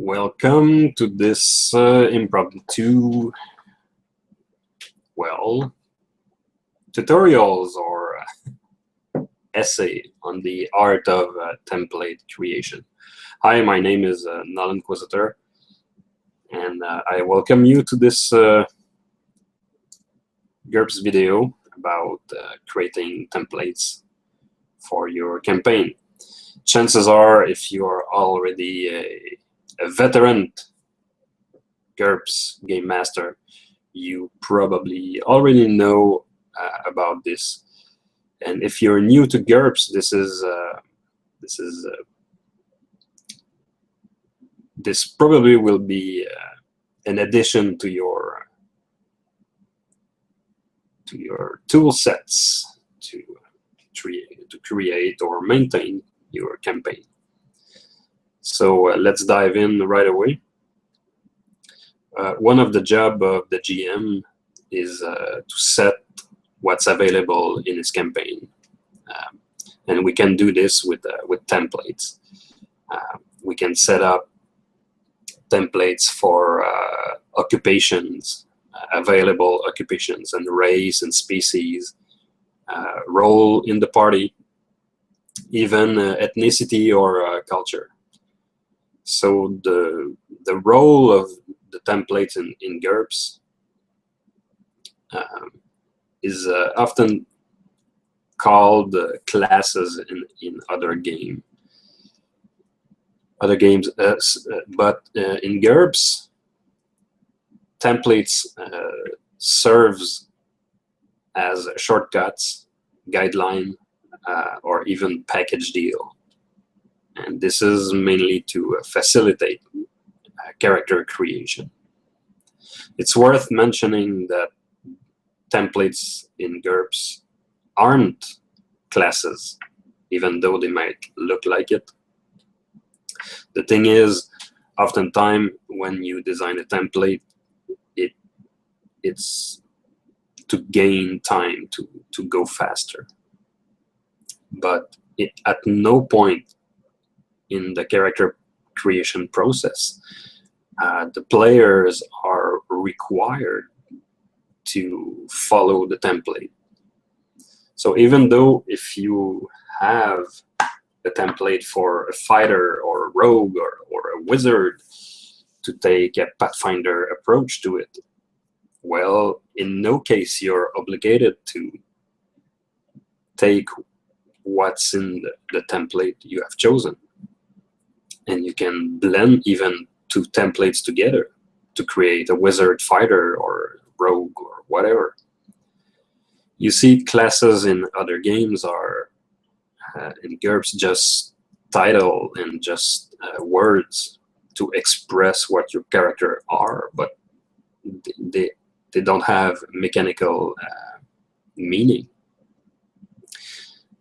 Welcome to this impromptu, tutorials or essay on the art of template creation. Hi, my name is Null Inquisitor, and I welcome you to this GURPS video about creating templates for your campaign. Chances are, if you are already a veteran GURPS game master, you probably already know about this. And if you're new to GURPS, this probably will be an addition to your tool sets to create or maintain your campaign. So let's dive in right away. One of the job of the GM is to set what's available in his campaign, and we can do this with templates. We can set up templates for occupations, available occupations, and race and species, role in the party, even ethnicity or culture. So the role of the templates in GURPS is often called classes in other games. But in GURPS, templates serves as shortcuts, guideline, or even package deal. And this is mainly to facilitate character creation. It's worth mentioning that templates in GURPS aren't classes, even though they might look like it. The thing is, oftentimes when you design a template, it's to gain time, to go faster. But at no point in the character creation process, the players are required to follow the template. So even though if you have a template for a fighter or a rogue or a wizard to take a Pathfinder approach to it, well, in no case you're obligated to take what's in the template you have chosen. And you can blend even two templates together to create a wizard fighter or rogue or whatever. You see, classes in other games are in GURPS just title and just words to express what your character are, but they don't have mechanical meaning.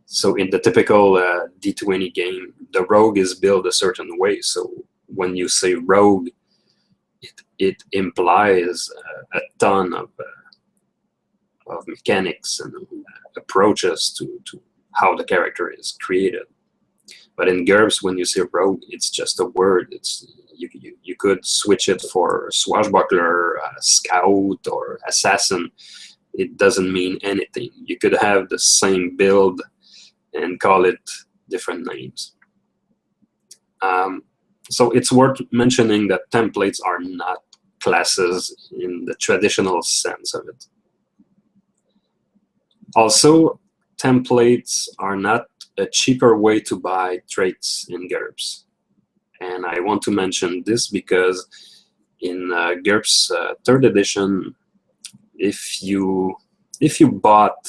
So in the typical D20 game, the rogue is built a certain way. So when you say rogue, it implies a ton of mechanics and approaches to how the character is created. But in GURPS, when you say rogue, it's just a word. It's you could switch it for swashbuckler, scout, or assassin. It doesn't mean anything. You could have the same build and call it different names. So it's worth mentioning that templates are not classes in the traditional sense of it. Also, templates are not a cheaper way to buy traits in GURPS. And I want to mention this because in GURPS 3rd edition, if you bought,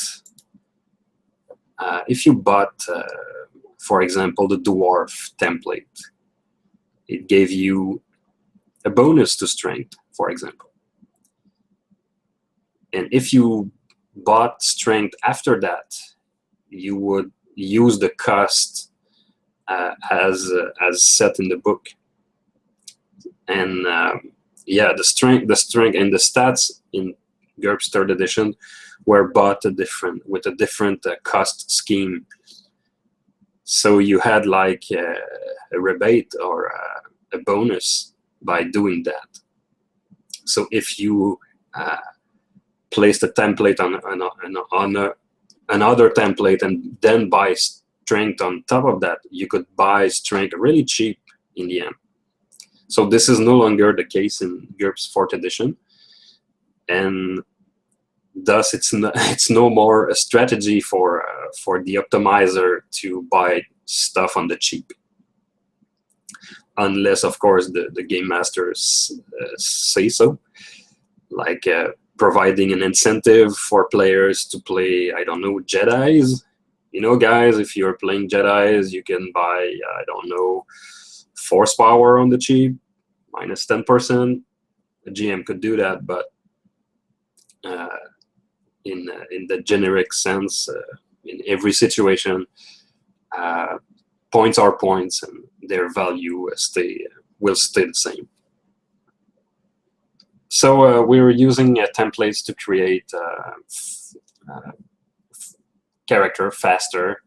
for example, the Dwarf template, it gave you a bonus to strength, for example. And if you bought strength after that, you would use the cost as set in the book. And yeah, the strength and the stats in GURPS 3rd edition were bought with a different cost scheme. So you had like a rebate or a bonus by doing that. So if you place the template on another template and then buy strength on top of that, you could buy strength really cheap in the end. So this is no longer the case in GURPS 4th edition, and thus it's no more a strategy for the optimizer to buy stuff on the cheap, unless of course the game masters say so, like providing an incentive for players to play, I don't know, Jedis. You know, guys, if you're playing Jedis, you can buy, I don't know, force power on the cheap, minus 10%. A GM could do that, but in the generic sense, in every situation, points are points, and their value will stay the same. So we're using templates to create character faster.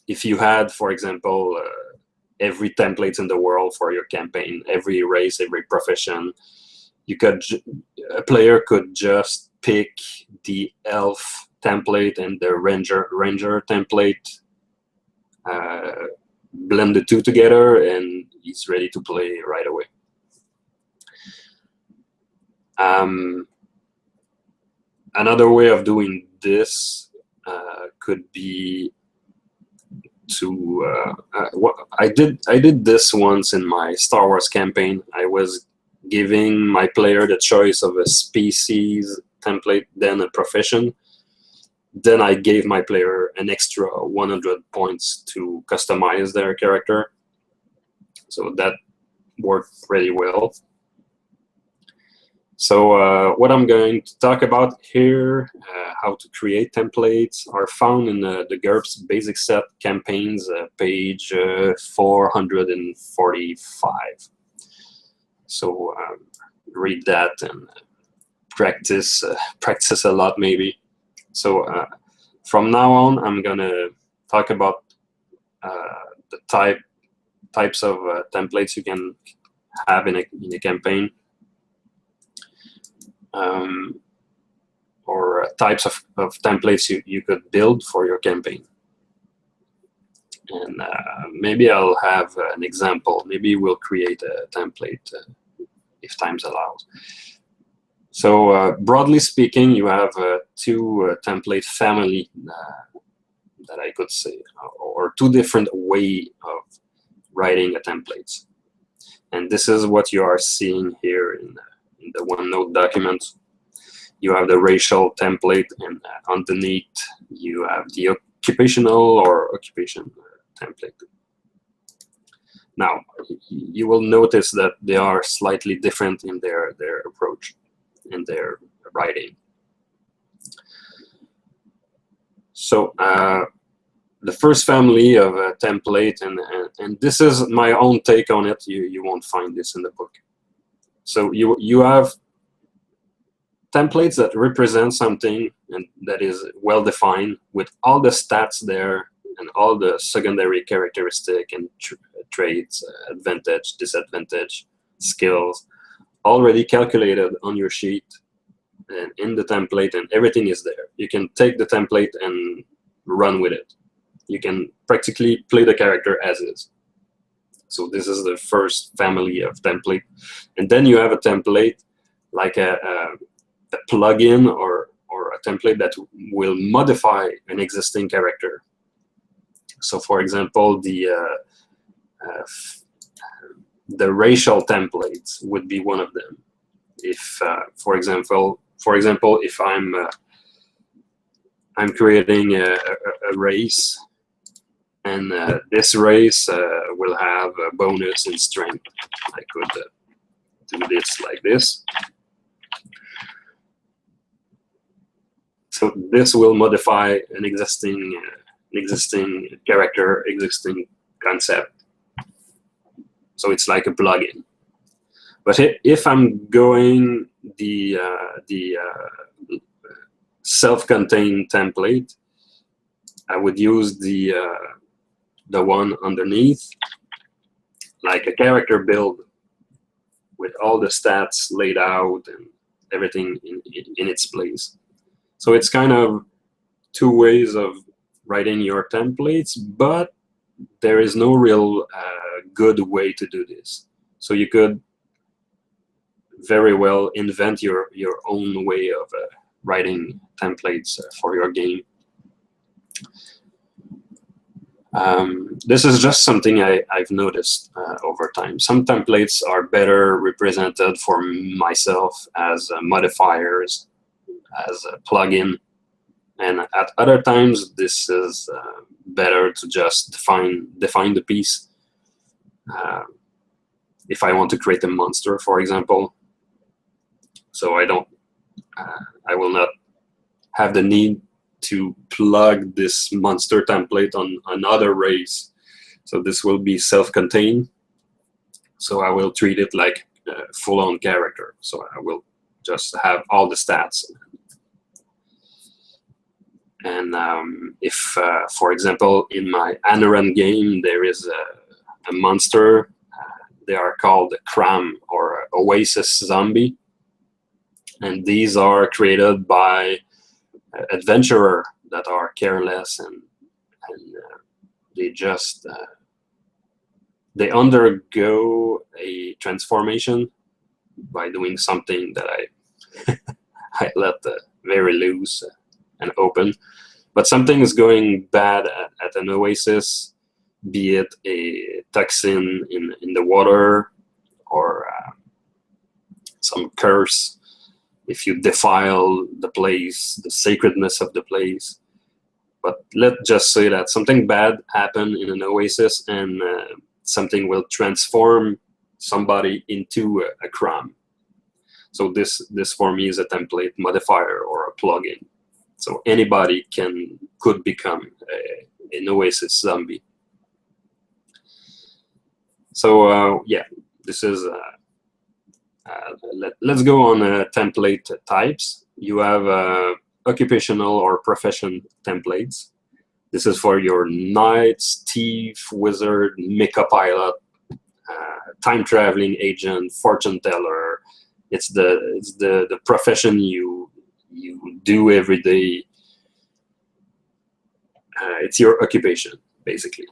If you had, for example, every template in the world for your campaign, every race, every profession, a player could just pick the elf template and the ranger template, blend the two together, and he's ready to play right away. Another way of doing this could be to I did this once in my Star Wars campaign. I was giving my player the choice of a species template, then a profession. Then I gave my player an extra 100 points to customize their character. So that worked pretty well. So what I'm going to talk about here, how to create templates, are found in the GURPS basic set campaigns, page 445. So read that and practice a lot maybe. So from now on, I'm gonna talk about the types of templates you can have in a campaign. Or types of templates you could build for your campaign. And maybe I'll have an example. Maybe we'll create a template if time allows. So broadly speaking, you have two template family that I could say, or two different way of writing a template. And this is what you are seeing here in the OneNote document. You have the racial template, and underneath you have the occupational or occupation template. Now, you will notice that they are slightly different in their approach, in their writing. So the first family of template, and this is my own take on it. You won't find this in the book. So you have templates that represent something and that is well defined with all the stats there and all the secondary characteristic and traits, advantage, disadvantage, skills, already calculated on your sheet and in the template, and everything is there. You can take the template and run with it. You can practically play the character as is. So this is the first family of template. And then you have a template like a plugin or a template that will modify an existing character. So for example, the racial templates would be one of them. If for example, if I'm creating a race, and this race will have a bonus in strength. I could do this like this. So this will modify an existing character, existing concept. So it's like a plugin. But if I'm going the self-contained template, I would use the one underneath, like a character build with all the stats laid out and everything in its place. So it's kind of two ways of writing your templates, but there is no real good way to do this. So you could very well invent your own way of writing templates for your game. This is just something I've noticed over time. Some templates are better represented for myself as modifiers, as a plugin, and at other times this is better to just define the piece. If I want to create a monster, for example, so I will not have the need to plug this monster template on another race. So this will be self-contained. So I will treat it like a full-on character. So I will just have all the stats. And if, for example, in my Anoran game, there is a monster, they are called Cram or Oasis Zombie. And these are created by adventurer that are careless and they just they undergo a transformation by doing something that I let very loose and open. But something is going bad at an oasis, be it a toxin in the water or some curse. If you defile the place, the sacredness of the place. But let's just say that something bad happened in an oasis and something will transform somebody into a Cram. So this for me is a template modifier or a plugin. So anybody could become an oasis zombie. So yeah, this is let's go on template types. You have occupational or profession templates. This is for your knights, thief, wizard, mecha pilot, time traveling agent, fortune teller. It's the profession you do every day. It's your occupation, basically,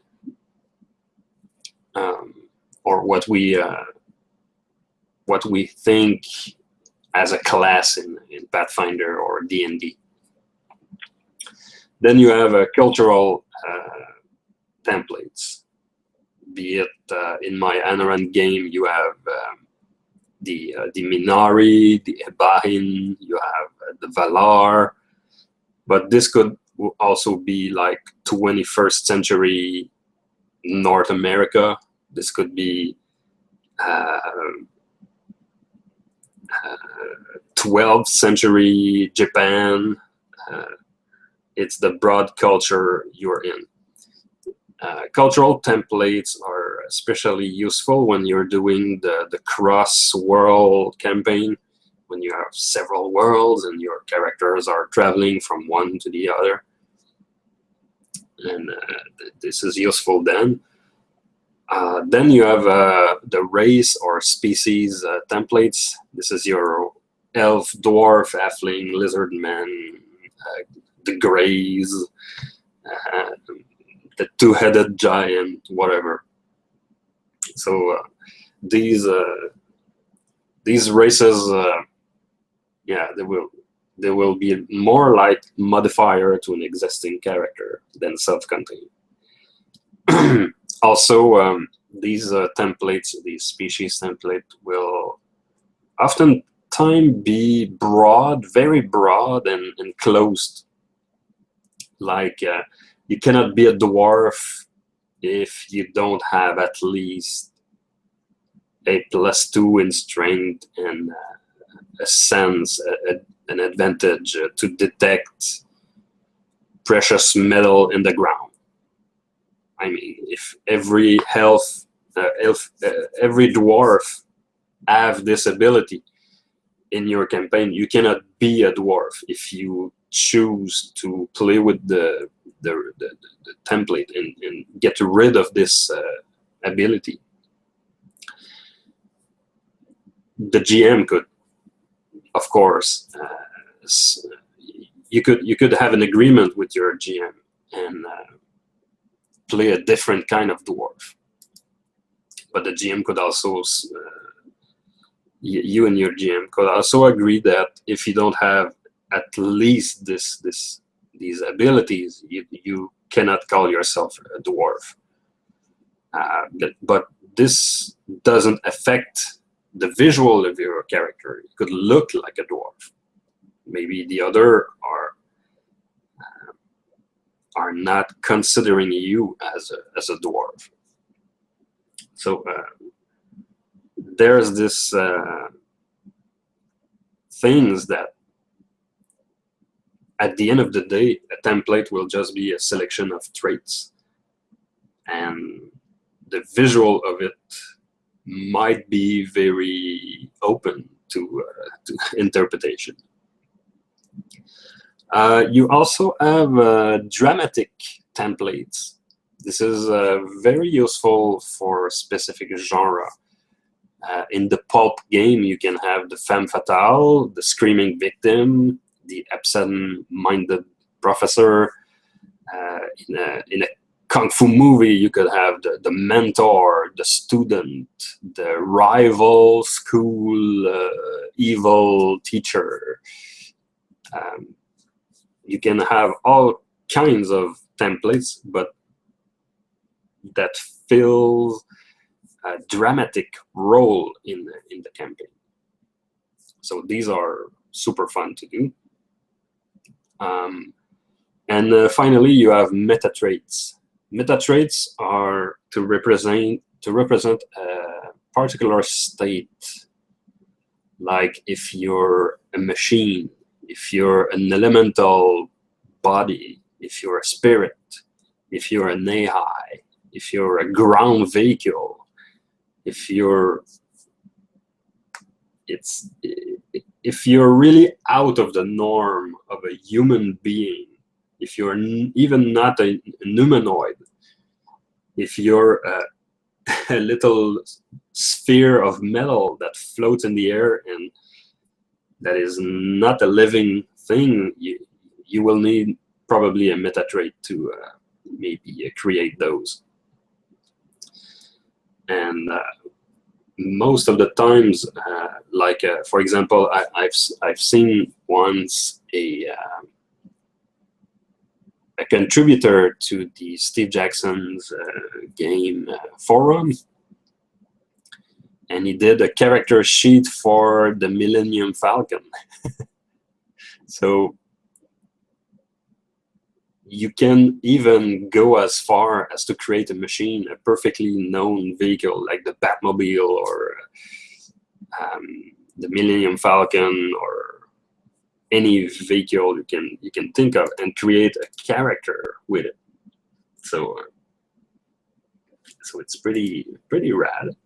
or what we think as a class in Pathfinder or D&D. Then you have cultural templates. Be it in my Anoran game, you have the Minari, the Ebahin, you have the Valar, but this could also be like 21st century North America. This could be 12th century Japan. It's the broad culture you're in. Cultural templates are especially useful when you're doing the cross-world campaign, when you have several worlds and your characters are traveling from one to the other. And this is useful then. Then you have the race or species templates. This is your elf, dwarf, halfling, lizard man, the greys, the two-headed giant, whatever. So these races, yeah, they will be more like modifier to an existing character than self-contained. Also, these templates, these species template, will oftentimes be broad, very broad and closed. Like you cannot be a dwarf if you don't have at least a +2 in strength and a sense, an advantage to detect precious metal in the ground. I mean, if every every dwarf have this ability in your campaign, you cannot be a dwarf if you choose to play with the template and get rid of this ability. the GM could, of course, you could have an agreement with your GM and play a different kind of dwarf. But the GM could also, you and your GM could also agree that if you don't have at least these abilities, you cannot call yourself a dwarf. But this doesn't affect the visual of your character. It could look like a dwarf. Maybe the other are not considering you as a dwarf. So there's this things that at the end of the day, a template will just be a selection of traits, and the visual of it might be very open to interpretation. You also have dramatic templates. This is very useful for specific genre. In the pulp game, you can have the femme fatale, the screaming victim, the absent-minded professor. In a kung fu movie, you could have the mentor, the student, the rival school evil teacher. You can have all kinds of templates, but that fills a dramatic role in the campaign. So these are super fun to do. And finally, you have meta traits. Meta traits are to represent a particular state. Like if you're a machine, if you're an elemental body, if you're a spirit, if you're an AI, if you're a ground vehicle, if you're really out of the norm of a human being, if you're even not a humanoid, if you're a little sphere of metal that floats in the air and that is not a living thing, you will need probably a meta trait to maybe create those. And most of the times, like for example, I've seen once a contributor to the Steve Jackson's game forum, and he did a character sheet for the Millennium Falcon. So you can even go as far as to create a machine, a perfectly known vehicle like the Batmobile or the Millennium Falcon, or any vehicle you can think of, and create a character with it. So it's pretty rad,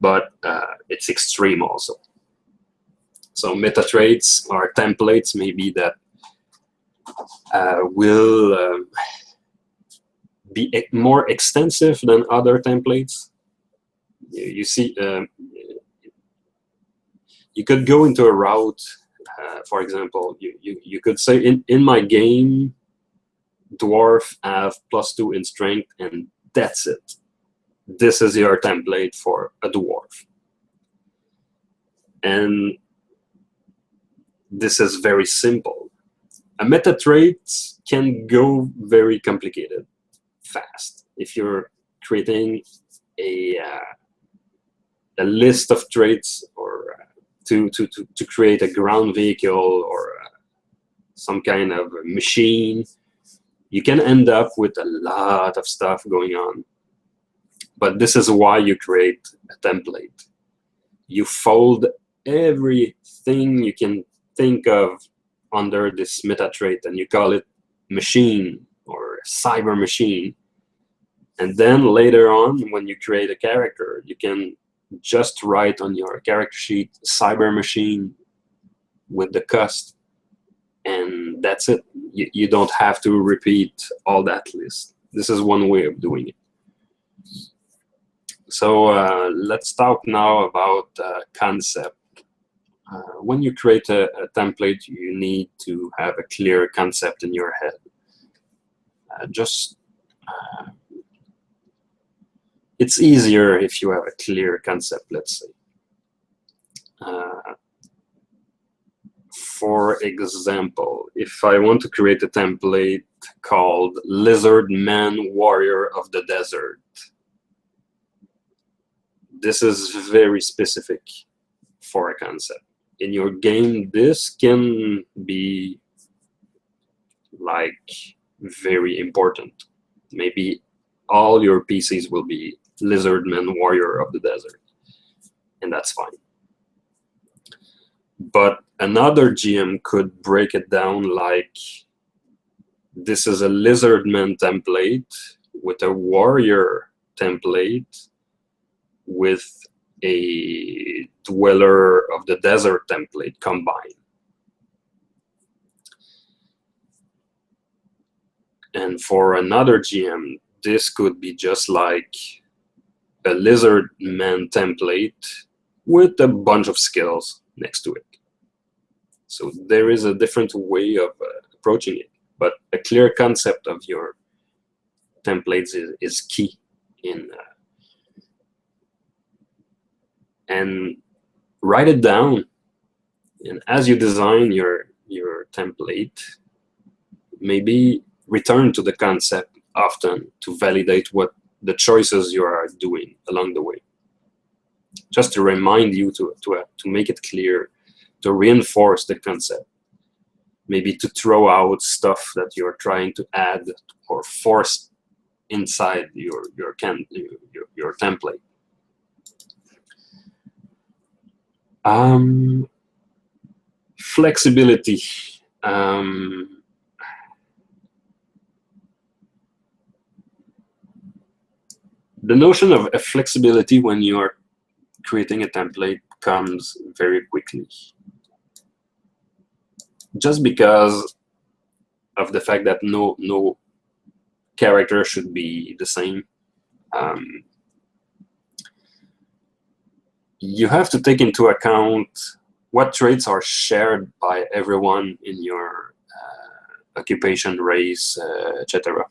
but it's extreme also. So meta traits are templates maybe that will be more extensive than other templates. You see, you could go into a route. For example, you could say in my game, dwarf have +2 in strength, and that's it. This is your template for a dwarf. And this is very simple. A meta trait can go very complicated fast. If you're creating a list of traits, or to create a ground vehicle or some kind of machine, you can end up with a lot of stuff going on. But this is why you create a template. You fold everything you can think of under this meta trait, and you call it machine or cyber machine. And then later on, when you create a character, you can just write on your character sheet cyber machine with the cost, and that's it. You don't have to repeat all that list. This is one way of doing it. So let's talk now about concept. When you create a template, you need to have a clear concept in your head. It's easier if you have a clear concept, let's say. For example, if I want to create a template called Lizard Man Warrior of the Desert, this is very specific for a concept. In your game, this can be like very important. Maybe all your PCs will be Lizardman Warrior of the Desert, and that's fine. But another GM could break it down like, this is a Lizardman template with a Warrior template with a Dweller of the Desert template combined. And for another GM, this could be just like a Lizardman template with a bunch of skills next to it. So there is a different way of approaching it, but a clear concept of your templates is key in and write it down. And as you design your template, maybe return to the concept often to validate what the choices you are doing along the way. Just to remind you to make it clear, to reinforce the concept, maybe to throw out stuff that you're trying to add or force inside your template. Flexibility. The notion of flexibility when you are creating a template comes very quickly. Just because of the fact that no character should be the same. You have to take into account what traits are shared by everyone in your occupation, race, etc.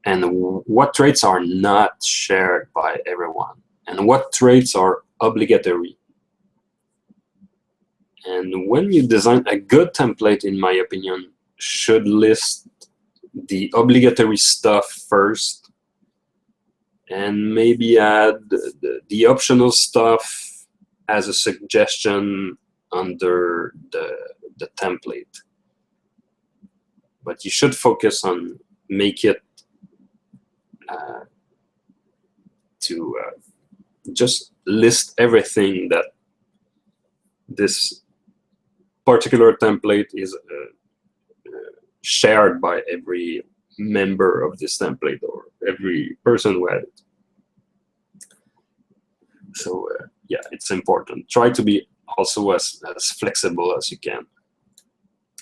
And what traits are not shared by everyone, and what traits are obligatory. And when you design a good template, in my opinion, should list the obligatory stuff first, and maybe add the optional stuff as a suggestion under the template. But you should focus on make it to just list everything that this particular template is shared by every member of this template or every person who had it. So yeah, it's important. Try to be also as flexible as you can.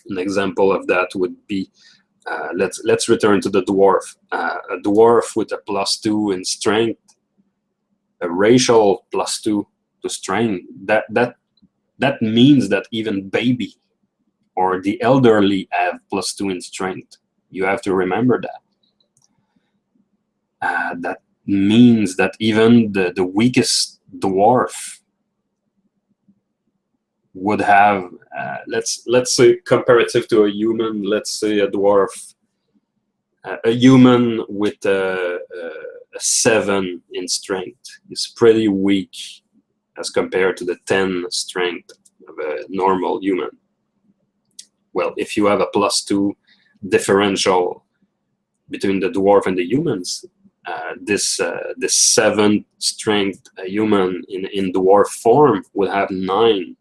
An example of that would be, let's return to the dwarf. A dwarf with a +2 in strength, a racial +2 to strength. That means that even baby or the elderly have +2 in strength. You have to remember that. That means that even the weakest dwarf would have, let's say comparative to a human, let's say a dwarf, a human with a 7 in strength is pretty weak as compared to the 10 strength of a normal human. Well, if you have a +2 differential between the dwarf and the humans, this 7 strength human in dwarf form would have 9.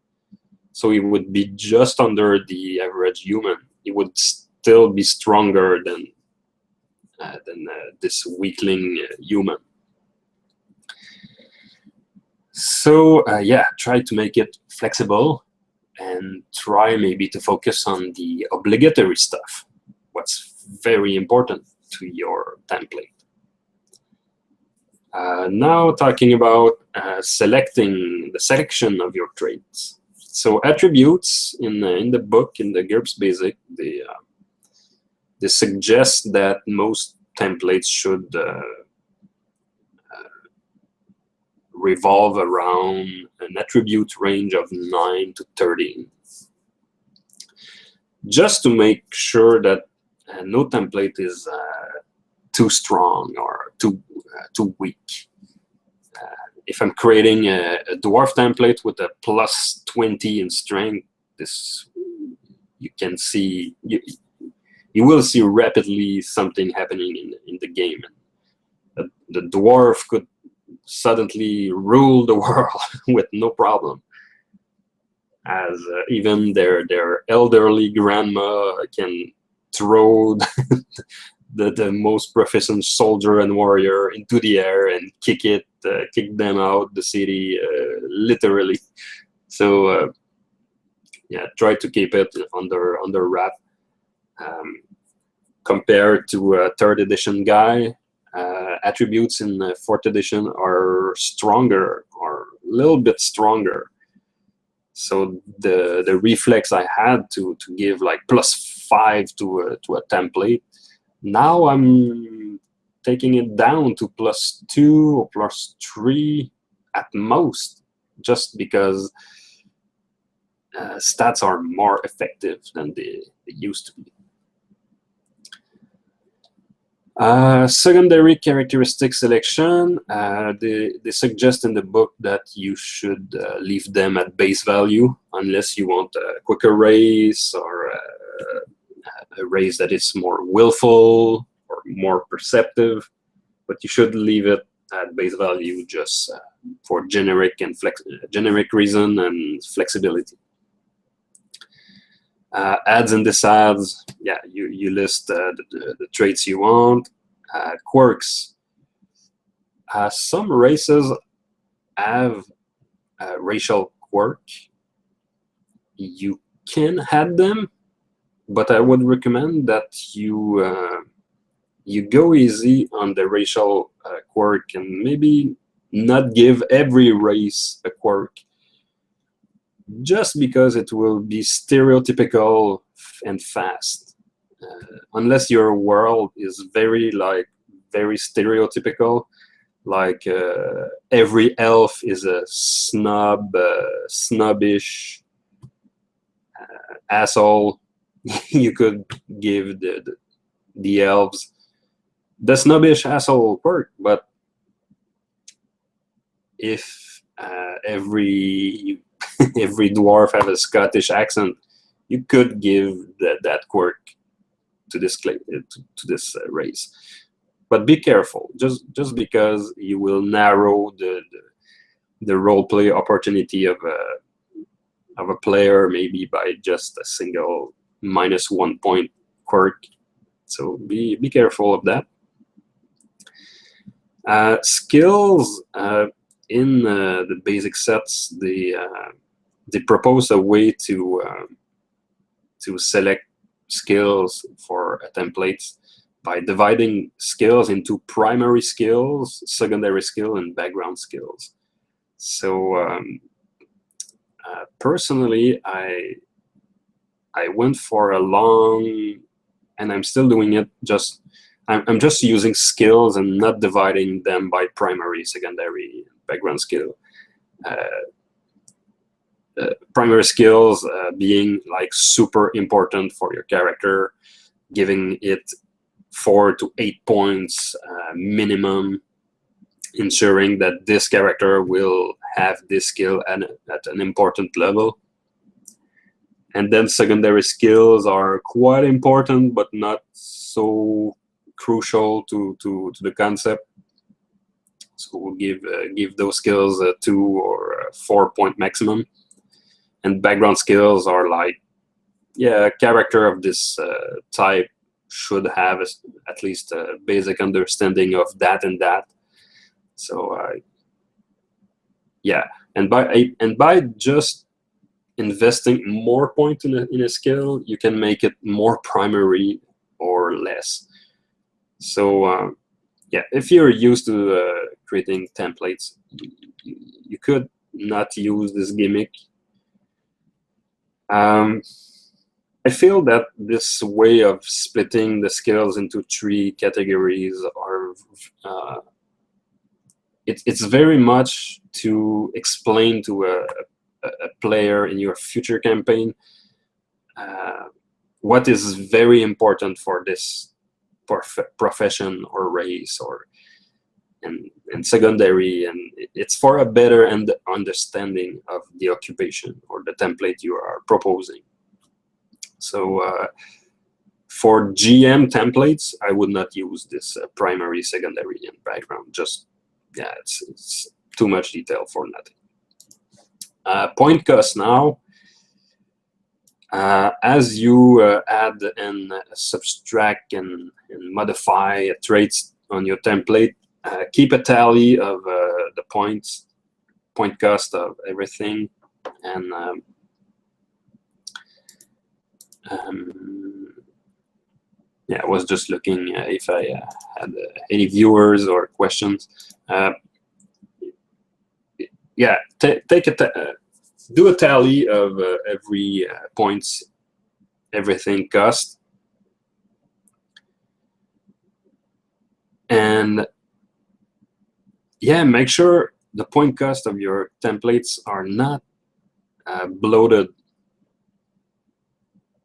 So he would be just under the average human. He would still be stronger than this weakling human. So yeah, try to make it flexible and try maybe to focus on the obligatory stuff, what's very important to your template. Now talking about selecting the selection of your traits. So attributes in the book, in the GURPS Basic, they suggest that most templates should revolve around an attribute range of 9 to 13. Just to make sure that no template is too strong or too weak. If I'm creating a dwarf template with a plus 20 in strength, this you can see, you will see rapidly something happening in the game. The dwarf could suddenly rule the world with no problem, as even their elderly grandma can throw the most proficient soldier and warrior into the air and kick them out the city, literally. So yeah, try to keep it under wrap. Compared to a 3rd edition guy, attributes in 4th edition are stronger, or a little bit stronger. So the reflex I had to give like +5 to a template, now I'm taking it down to +2 or +3 at most, just because stats are more effective than they used to be. Secondary characteristic selection, they suggest in the book that you should leave them at base value unless you want a quicker race or a race that is more willful or more perceptive, but you should leave it at base value just for generic reason and flexibility. Adds and disads, yeah, you list the traits you want. Quirks. Some races have a racial quirk. You can add them, but I would recommend that you go easy on the racial quirk and maybe not give every race a quirk, just because it will be stereotypical and fast. Unless your world is very stereotypical, like every elf is a snobbish asshole, you could give the elves the snobbish asshole quirk. But if every dwarf have a Scottish accent, you could give that quirk to this race. But be careful, just because you will narrow the roleplay opportunity of a player maybe by just a single -1 point quirk. So be careful of that. Skills, in the basic sets, they propose a way to select skills for templates by dividing skills into primary skills, secondary skill, and background skills. So personally, I went for a long, and I'm still doing it, I'm just using skills and not dividing them by primary, secondary, background skill. Primary skills being like super important for your character, giving it 4 to 8 points minimum, ensuring that this character will have this skill at an important level. And then secondary skills are quite important, but not so crucial to the concept. So we'll give those skills a 2 or a 4 point maximum. And background skills are like, yeah, a character of this type should have at least a basic understanding of that and that. So yeah, and by just investing more points in a skill, you can make it more primary or less. So yeah, if you're used to creating templates. You could not use this gimmick. I feel that this way of splitting the skills into 3 categories are it's very much to explain to a player in your future campaign what is very important for this profession or race or and secondary, and it's for a better understanding of the occupation or the template you are proposing. So for GM templates, I would not use this primary, secondary, and background. Just, yeah, it's too much detail for nothing. Point cost now. As you add and subtract and modify traits on your template, keep a tally of the point cost of everything, and yeah, I was just looking if I had any viewers or questions. Yeah, do a tally of every points, everything cost, and yeah, make sure the point cost of your templates are not bloated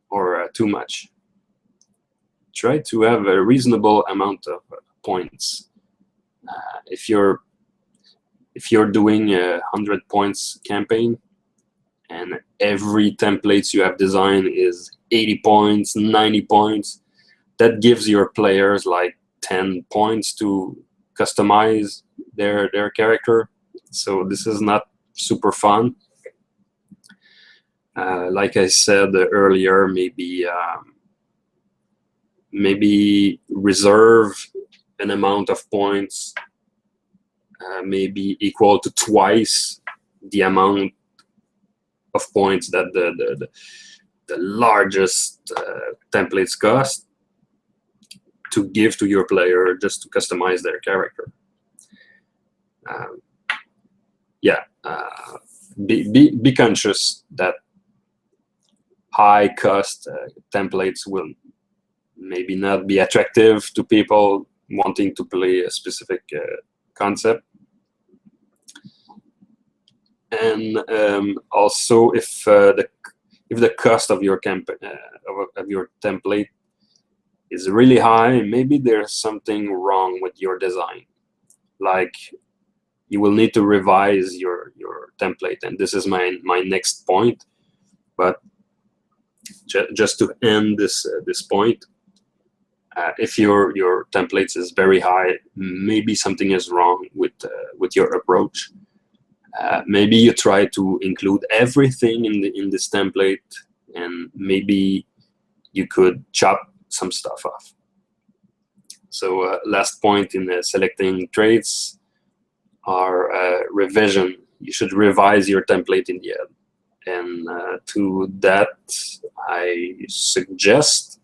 or too much. Try to have a reasonable amount of points. If you're doing a 100 points campaign and every templates you have designed is 80 points, 90 points, that gives your players like 10 points to customize their character. So this is not super fun. Like I said earlier, maybe reserve an amount of points maybe equal to twice the amount of points that the largest templates cost, to give to your player just to customize their character. Yeah, be conscious that high cost templates will maybe not be attractive to people wanting to play a specific concept. And also, if the cost of your template is really high, maybe there's something wrong with your design. Like, you will need to revise your template, and this is my next point. But just to end this point, if your templates is very high, maybe something is wrong with your approach. Maybe you try to include everything in this template, and maybe you could chop some stuff off. So last point in selecting traits are revision. You should revise your template in the end. And to that, I suggest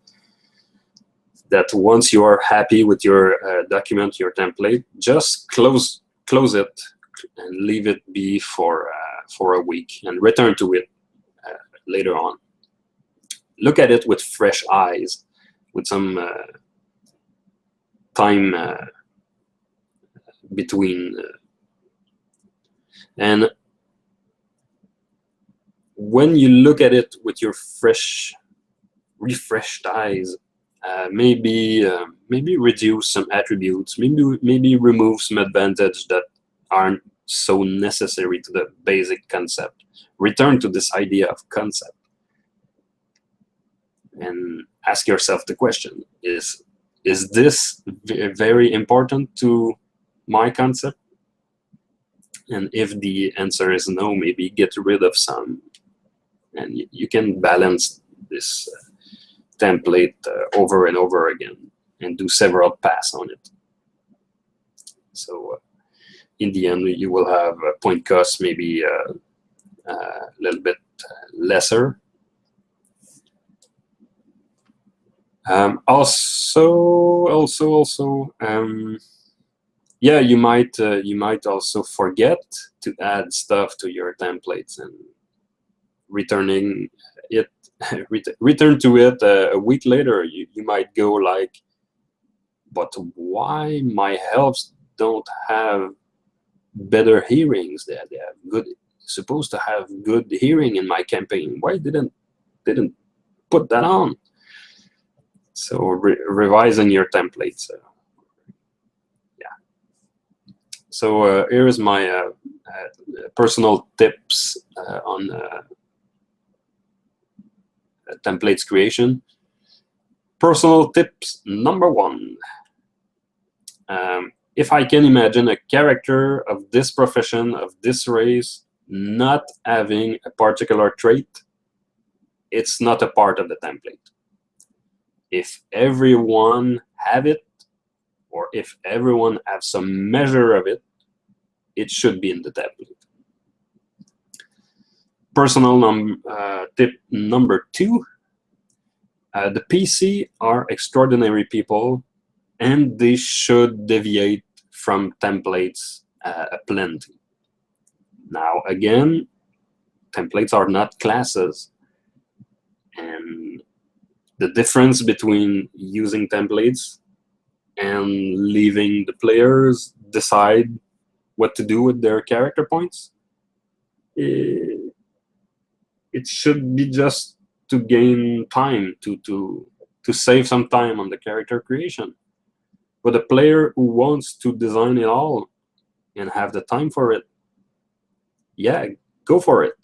that once you are happy with your document, your template, just close it and leave it be for a week, and return to it later on. Look at it with fresh eyes, with some time between. And when you look at it with your refreshed eyes, maybe reduce some attributes, maybe remove some advantage that aren't so necessary to the basic concept. Return to this idea of concept and ask yourself the question: is this very important to my concept? And if the answer is no, maybe get rid of some, and you can balance this template over and over again and do several passes on it. So in the end, you will have a point cost maybe a little bit lesser. Also, yeah, you might also forget to add stuff to your templates, and returning it return to it a week later, you might go like, but why my helps don't have better hearings? They have good, supposed to have good hearing in my campaign. Why didn't put that on? So revising your templates. Yeah. So here is my personal tips on templates creation. Personal tips number 1. If I can imagine a character of this profession, of this race, not having a particular trait, it's not a part of the template. If everyone have it, or if everyone have some measure of it, it should be in the template. Personal tip number 2, the PC are extraordinary people, and they should deviate from templates plenty. Now, again, templates are not classes, and the difference between using templates and leaving the players decide what to do with their character points, it should be just to gain time, to save some time on the character creation. But a player who wants to design it all and have the time for it, yeah, go for it.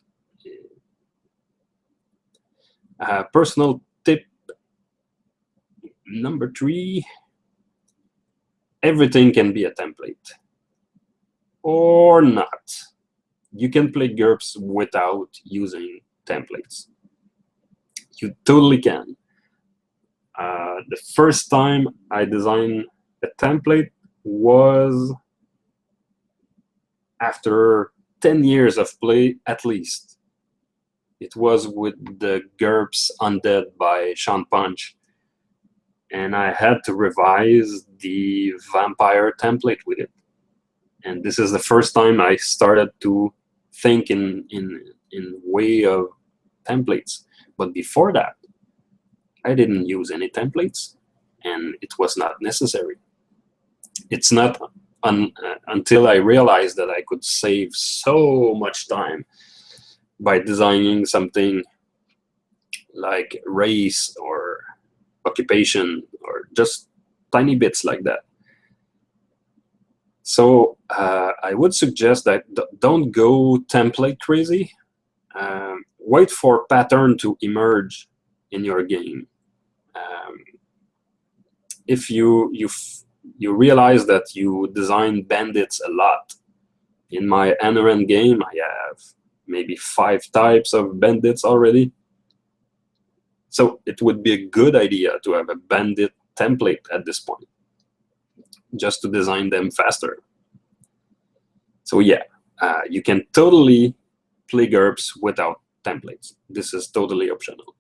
Personal tip number 3, everything can be a template. Or not. You can play GURPS without using templates. You totally can. The first time I designed a template was after 10 years of play, at least. It was with the GURPS Undead by Sean Punch, and I had to revise the vampire template with it. And this is the first time I started to think in way of templates. But before that, I didn't use any templates, and it was not necessary. It's not until I realized that I could save so much time by designing something like race or occupation or just tiny bits like that. So I would suggest that don't go template crazy. Wait for pattern to emerge in your game. If you realize that you design bandits a lot, in my Anoran game I have maybe 5 types of bandits already. So it would be a good idea to have a bandit template at this point, just to design them faster. So yeah, you can totally play GURPS without templates. This is totally optional.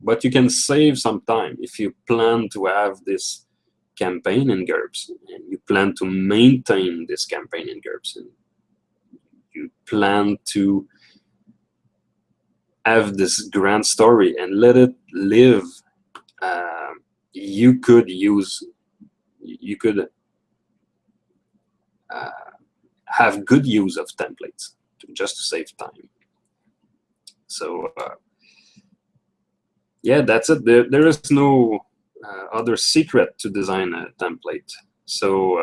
But you can save some time if you plan to have this campaign in GURPS, and you plan to maintain this campaign in GURPS, and you plan to have this grand story and let it live. You could have good use of templates just to save time. So yeah, that's it. There is no other secret to design a template. So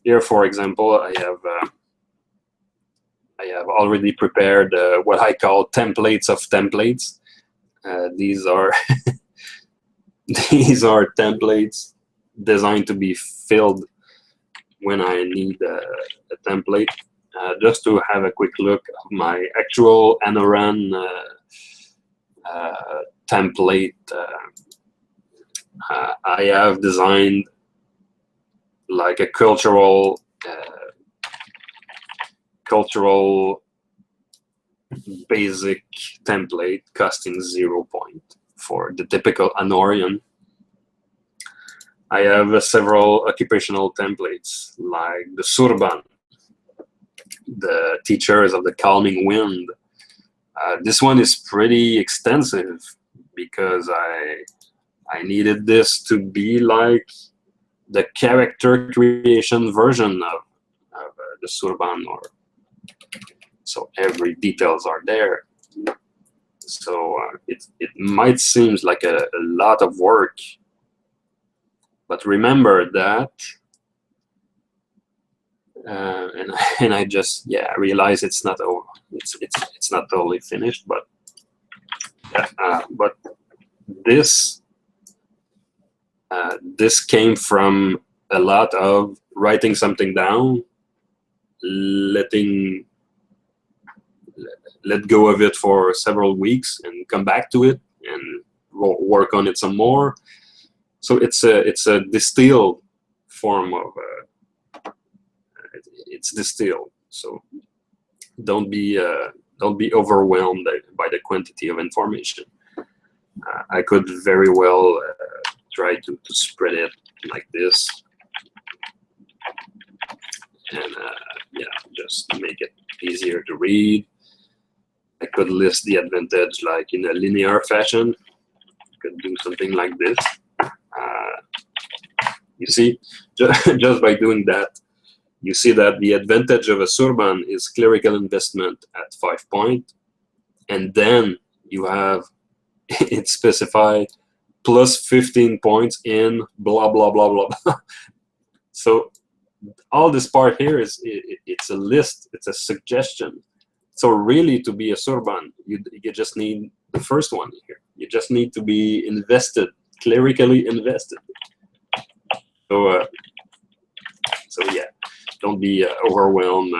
here, for example, I have already prepared what I call templates of templates. These are these are templates designed to be filled when I need a template. Just to have a quick look at my actual Anoran template, I have designed like a cultural basic template costing 0 point for the typical Anorian. I have several occupational templates, like the Surban, the teachers of the calming wind. This one is pretty extensive because I needed this to be like the character creation version of the Surban, or so every details are there. So it might seem like a lot of work, but remember that, and I just realize it's not it's not totally finished, but this this came from a lot of writing something down, let go of it for several weeks, and come back to it and work on it some more. So it's a distilled form of it's distilled. So don't be overwhelmed by the quantity of information. I could very well try to spread it like this, and just make it easier to read. I could list the advantage like in a linear fashion. I could do something like this. You see, just by doing that, you see that the advantage of a Surban is clerical investment at 5 points, and then you have it specified plus 15 points in blah blah blah blah. So all this part here is it's a list, it's a suggestion. So really, to be a Surban, you just need the first one here. You just need to be invested, clerically invested. So yeah, don't be overwhelmed.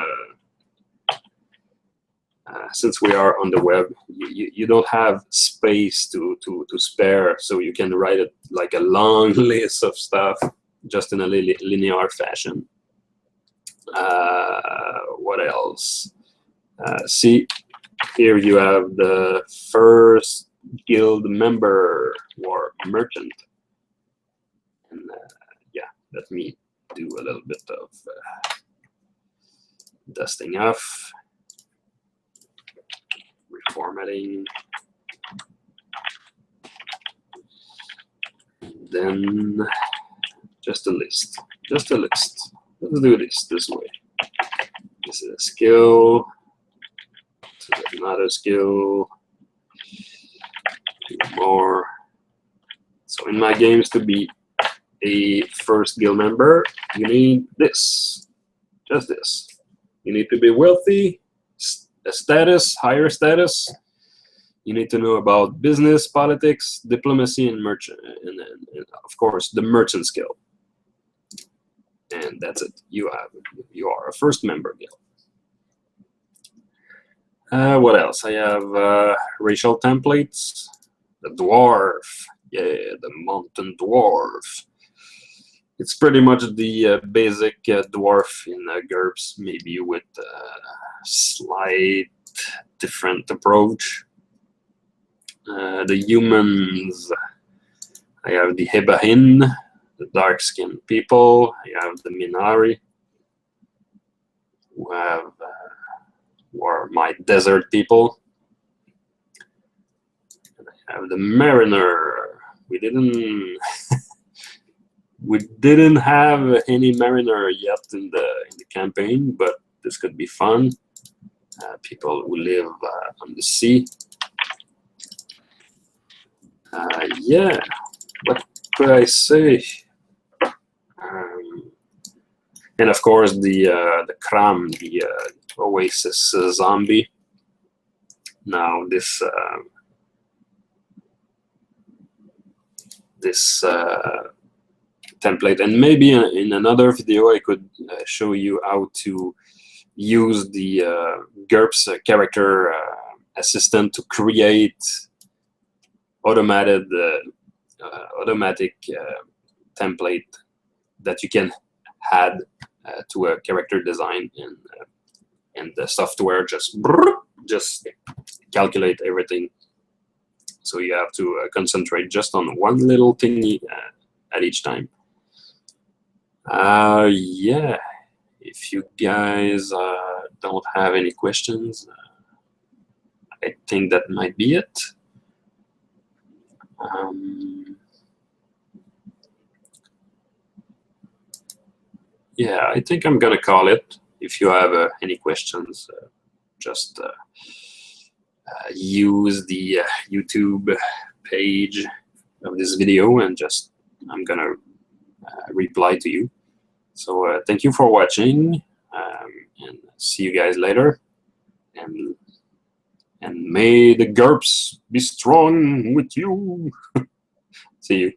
Since we are on the web, you don't have space to spare, so you can write it like a long list of stuff just in a linear fashion. What else? See, here you have the first guild member or merchant. And let me do a little bit of dusting off, reformatting. Then just a list. Let's do this way. This is a skill. This is another skill. 2 more. So in my games, to be a first guild member, you need this. Just this. You need to be wealthy, a status, higher status. You need to know about business, politics, diplomacy, and merchant, and of course the merchant skill. And that's it. You are a first member guild. What else? I have racial templates. The dwarf, the mountain dwarf. It's pretty much the basic dwarf in GURPS, maybe with a slight different approach. The humans, I have the Hebahin, the dark-skinned people. I have the Minari, who are my desert people. And I have the Mariner. We didn't have any Mariner yet in the campaign, but this could be fun. People who live on the sea. Yeah, what could I say? And of course the Kram, the Oasis zombie. Now this template, and maybe in another video I could show you how to use the GURPS character assistant to create automatic template that you can add to a character design, and the software just calculate everything. So you have to concentrate just on one little thingy at each time. Yeah, if you guys don't have any questions, I think that might be it. Yeah, I think I'm gonna call it. If you have any questions, just use the YouTube page of this video and just I'm gonna reply to you. So thank you for watching, and see you guys later. And may the GURPS be strong with you. See you.